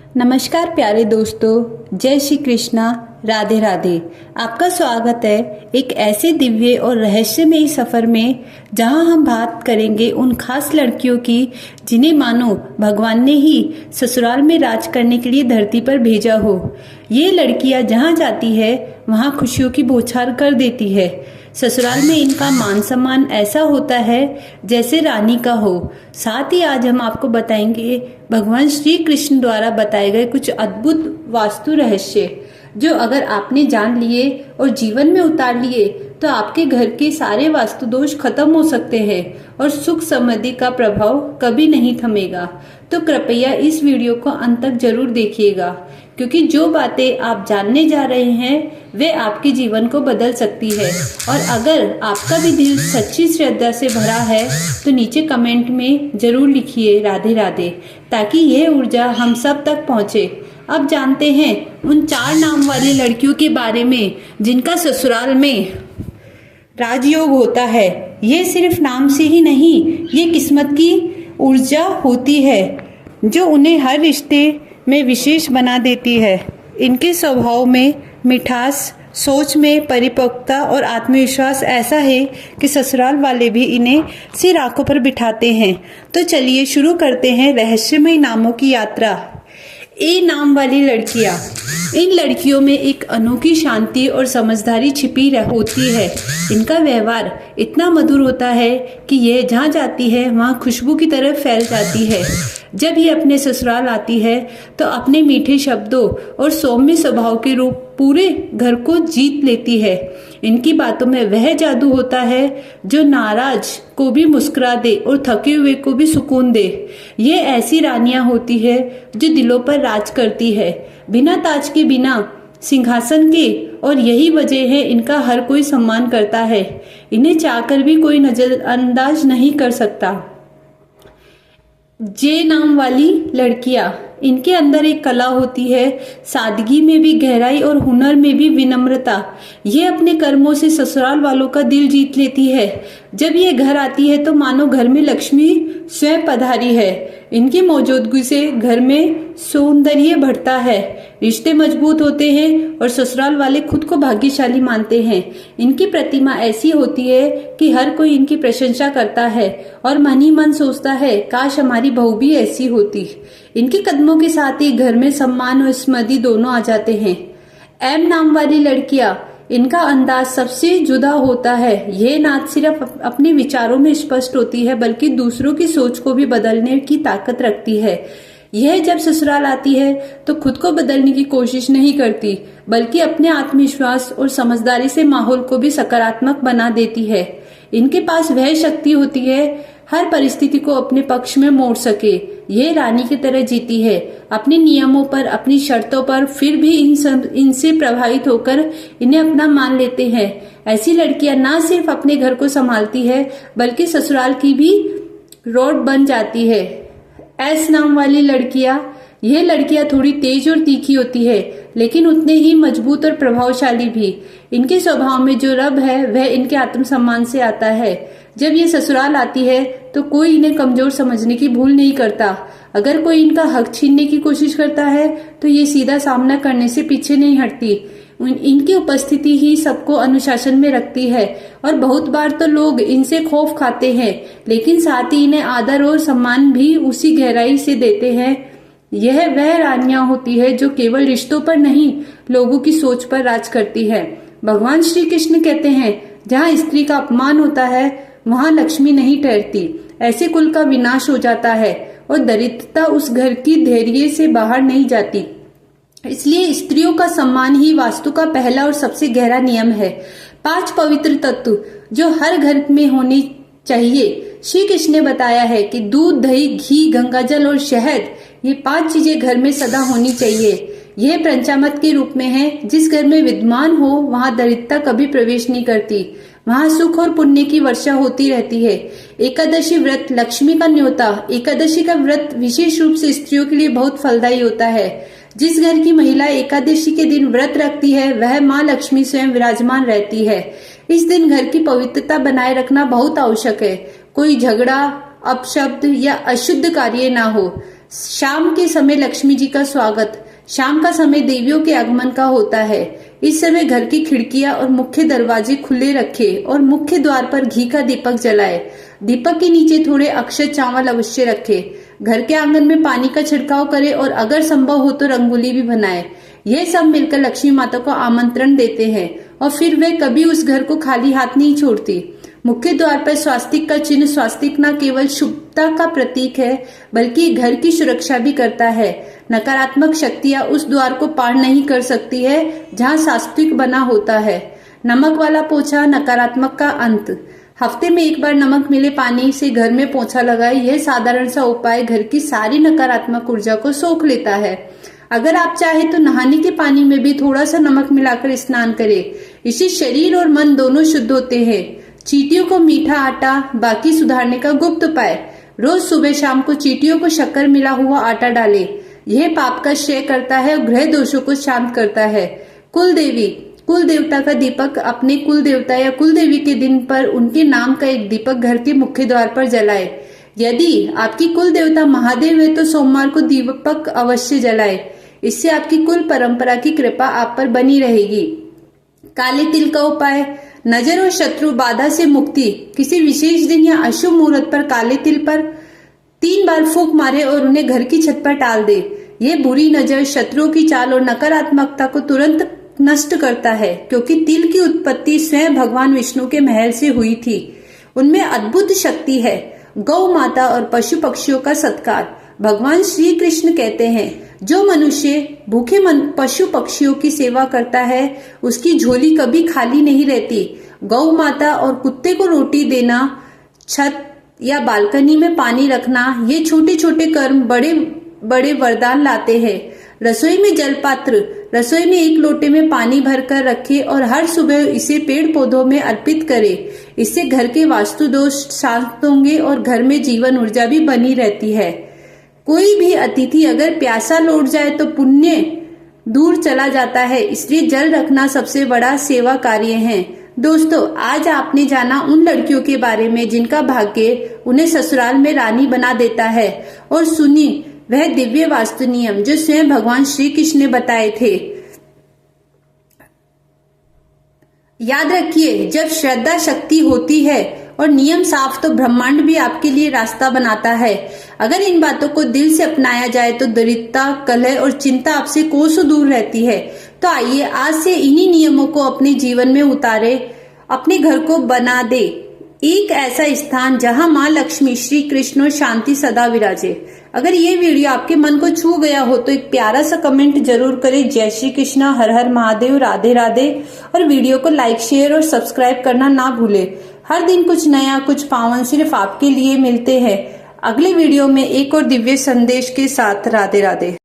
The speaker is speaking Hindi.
नमस्कार प्यारे दोस्तों, जय श्री कृष्णा, राधे राधे। आपका स्वागत है एक ऐसे दिव्य और रहस्यमयी सफर में जहां हम बात करेंगे उन खास लड़कियों की जिन्हें मानो भगवान ने ही ससुराल में राज करने के लिए धरती पर भेजा हो। ये लड़कियां जहां जाती है वहां खुशियों की बौछार कर देती है। ससुराल में इनका मान सम्मान ऐसा होता है जैसे रानी का हो। साथ ही आज हम आपको बताएंगे भगवान श्री कृष्ण द्वारा बताए गए कुछ अद्भुत वास्तु रहस्य, जो अगर आपने जान लिए और जीवन में उतार लिए तो आपके घर के सारे वास्तु दोष खत्म हो सकते हैं और सुख समृद्धि का प्रभाव कभी नहीं थमेगा। तो कृपया इस वीडियो को अंत तक जरूर देखिएगा, क्योंकि जो बातें आप जानने जा रहे हैं वे आपके जीवन को बदल सकती है। और अगर आपका भी दिल सच्ची श्रद्धा से भरा है तो नीचे कमेंट में जरूर लिखिए राधे राधे, ताकि यह ऊर्जा हम सब तक पहुंचे। अब जानते हैं उन 4 नाम वाली लड़कियों के बारे में जिनका ससुराल में राजयोग होता है। ये सिर्फ नाम से ही नहीं, ये किस्मत की ऊर्जा होती है जो उन्हें हर रिश्ते में विशेष बना देती है। इनके स्वभाव में मिठास, सोच में परिपक्वता और आत्मविश्वास ऐसा है कि ससुराल वाले भी इन्हें सिर आंखों पर बिठाते हैं। तो चलिए शुरू करते हैं रहस्यमय नामों की यात्रा। ए नाम वाली लड़कियां। इन लड़कियों में एक अनोखी शांति और समझदारी छिपी होती है। इनका व्यवहार इतना मधुर होता है कि यह जहाँ जाती है वहाँ खुशबू की तरह फैल जाती है। जब ये अपने ससुराल आती है तो अपने मीठे शब्दों और सौम्य स्वभाव के रूप पूरे घर को जीत लेती है। इनकी बातों में वह जादू होता है जो नाराज को भी मुस्कुरा दे और थके हुए को भी सुकून दे। ये ऐसी रानियां होती है जो दिलों पर राज करती है, बिना ताज के, बिना सिंहासन के, और यही वजह है इनका हर कोई सम्मान करता है। इन्हें चाहकर भी कोई नजरअंदाज नहीं कर सकता। जे नाम वाली लड़कियां। इनके अंदर एक कला होती है, सादगी में भी गहराई और हुनर में भी विनम्रता। ये अपने कर्मों से ससुराल वालों का दिल जीत लेती है। जब ये घर आती है तो मानो घर में लक्ष्मी स्वयं पधारी है। इनकी मौजूदगी से घर में सौंदर्य बढ़ता है, रिश्ते मजबूत होते हैं और ससुराल वाले खुद को भाग्यशाली मानते हैं। इनकी प्रतिमा ऐसी होती है कि हर कोई इनकी प्रशंसा करता है और मन ही मन सोचता है काश हमारी बहू भी ऐसी होती। इनके कदमों के साथ ही घर में सम्मान और समृद्धि दोनों आ जाते हैं। एम नाम वाली लड़कियां। इनका अंदाज सबसे जुदा होता है। ये ना सिर्फ अपने विचारों में स्पष्ट होती है बल्कि दूसरों की सोच को भी बदलने की ताकत रखती है। यह जब ससुराल आती है तो खुद को बदलने की कोशिश नहीं करती, बल्कि अपने आत्मविश्वास और समझदारी से माहौल को भी सकारात्मक बना देती है। इनके पास वह शक्ति होती है हर परिस्थिति को अपने पक्ष में मोड़ सके। ये रानी की तरह जीती है, अपने नियमों पर, अपनी शर्तों पर, फिर भी इनसे प्रभावित होकर इन्हें अपना मान लेते हैं। ऐसी लड़कियां ना सिर्फ अपने घर को संभालती है बल्कि ससुराल की भी रोड बन जाती है। एस नाम वाली लड़कियां। यह लड़कियां थोड़ी तेज और तीखी होती है, लेकिन उतने ही मजबूत और प्रभावशाली भी। इनके स्वभाव में जो रब है वह इनके आत्मसम्मान से आता है। जब ये ससुराल आती है तो कोई इन्हें कमजोर समझने की भूल नहीं करता। अगर कोई इनका हक छीनने की कोशिश करता है तो ये सीधा सामना करने से पीछे नहीं हटती। इनकी उपस्थिति ही सबको अनुशासन में रखती है और बहुत बार तो लोग इनसे खौफ खाते हैं, लेकिन साथ ही इन्हें आदर और सम्मान भी उसी गहराई से देते हैं। यह वह रानियां होती है जो केवल रिश्तों पर नहीं, लोगों की सोच पर राज करती है। भगवान श्री कृष्ण कहते हैं, जहाँ स्त्री का अपमान होता है वहां लक्ष्मी नहीं ठहरती। ऐसे कुल का विनाश हो जाता है और दरिद्रता उस घर की धैर्य से बाहर नहीं जाती। इसलिए स्त्रियों का सम्मान ही वास्तु का पहला और सबसे गहरा नियम है। 5 पवित्र तत्व जो हर घर में होने चाहिए। श्री कृष्ण ने बताया है कि दूध, दही, घी, गंगाजल और शहद, ये 5 चीजें घर में सदा होनी चाहिए। यह पंचामृत के रूप में है। जिस घर में विद्यमान हो वहां दरिद्रता कभी प्रवेश नहीं करती, वहां सुख और पुण्य की वर्षा होती रहती है। एकादशी व्रत लक्ष्मी का न्योता। एकादशी का व्रत विशेष रूप से स्त्रियों के लिए बहुत फलदायी होता है। जिस घर की महिला एकादशी के दिन व्रत रखती है वह माँ लक्ष्मी स्वयं विराजमान रहती है। इस दिन घर की पवित्रता बनाए रखना बहुत आवश्यक है। कोई झगड़ा, अपशब्द या अशुद्ध कार्य ना हो। शाम के समय लक्ष्मी जी का स्वागत। शाम का समय देवियों के आगमन का होता है। इस समय घर की खिड़कियां और मुख्य दरवाजे खुले रखे और मुख्य द्वार पर घी का दीपक जलाए। दीपक के नीचे थोड़े अक्षत चावल अवश्य रखे। घर के आंगन में पानी का छिड़काव करे और अगर संभव हो तो रंगोली भी बनाए। यह सब मिलकर लक्ष्मी माता को आमंत्रण देते हैं और फिर वे कभी उस घर को खाली हाथ नहीं छोड़ती। मुख्य द्वार पर स्वास्तिक का चिन्ह स्वास्तिक न केवल शुभता का प्रतीक है बल्कि घर की सुरक्षा भी करता है। नकारात्मक शक्तियां उस द्वार को पार नहीं कर सकती है जहां स्वास्तिक बना होता है। नमक वाला पोछा नकारात्मक का अंत। हफ्ते में एक बार नमक मिले पानी से घर में पोछा लगाए। यह साधारण सा उपाय घर की सारी नकारात्मक ऊर्जा को सोख लेता है। अगर आप चाहे तो नहाने के पानी में भी थोड़ा सा नमक मिलाकर स्नान करें। इससे शरीर और मन दोनों शुद्ध होते हैं। चींटियों को मीठा आटा बाकी सुधारने का गुप्त उपाय। रोज सुबह शाम को चींटियों को शक्कर मिला हुआ आटा डालें। यह पाप का क्षय करता है और ग्रह दोषों को शांत करता है। कुल देवी कुल देवता का दीपक अपने कुल देवता या कुल देवी के दिन पर उनके नाम का एक दीपक घर के मुख्य द्वार पर जलाए। यदि आपकी कुल देवता महादेव है तो सोमवार को दीपक अवश्य जलाए। इससे आपकी कुल परंपरा की कृपा आप पर बनी रहेगी। काले तिल का उपाय। नजर और शत्रु बाधा से मुक्ति। किसी विशेष दिन या अशुभ मुहूर्त पर काले तिल पर 3 बार फूंक मारे और उन्हें घर की छत पर टाल दे। यह बुरी नजर, शत्रुओं की चाल और नकारात्मकता को तुरंत नष्ट करता है क्योंकि तिल की उत्पत्ति स्वयं भगवान विष्णु के महल से हुई थी। उनमें अद्भुत शक्ति है। गौ माता और पशु पक्षियों का सत्कार। भगवान श्री कृष्ण कहते हैं जो मनुष्य भूखे पशु पक्षियों की सेवा करता है उसकी झोली कभी खाली नहीं रहती। गौ माता और कुत्ते को रोटी देना, छत या बालकनी में पानी रखना, ये छोटे छोटे कर्म बड़े बड़े वरदान लाते हैं। रसोई में जलपात्र। रसोई में एक लोटे में पानी भरकर रखें और हर सुबह इसे पेड़ पौधों में अर्पित करें। इससे घर के वास्तु दोष शांत होंगे और घर में जीवन ऊर्जा भी बनी रहती है। कोई भी अतिथि अगर प्यासा लौट जाए तो पुण्य दूर चला जाता है, इसलिए जल रखना सबसे बड़ा सेवा कार्य है। दोस्तों, आज आपने जाना उन लड़कियों के बारे में जिनका भाग्य उन्हें ससुराल में रानी बना देता है और सुनी वह दिव्य वास्तु नियम जो स्वयं भगवान श्री कृष्ण ने बताए थे। याद रखिए, जब श्रद्धा शक्ति होती है और नियम साफ तो ब्रह्मांड भी आपके लिए रास्ता बनाता है। अगर इन बातों को दिल से अपनाया जाए तो दरिद्रता, कलह और चिंता आपसे कोसों दूर रहती है। तो आइए आज से इन्हीं नियमों को अपने जीवन में उतारे, अपने घर को बना दे एक ऐसा स्थान जहां माँ लक्ष्मी, श्री कृष्ण और शांति सदा विराजे। अगर ये वीडियो आपके मन को छू गया हो तो एक प्यारा सा कमेंट जरूर करें। जय श्री कृष्णा, हर हर महादेव, राधे राधे। और वीडियो को लाइक, शेयर और सब्सक्राइब करना ना भूले। हर दिन कुछ नया, कुछ पावन सिर्फ आपके लिए मिलते हैं। अगले वीडियो में एक और दिव्य संदेश के साथ। राधे राधे।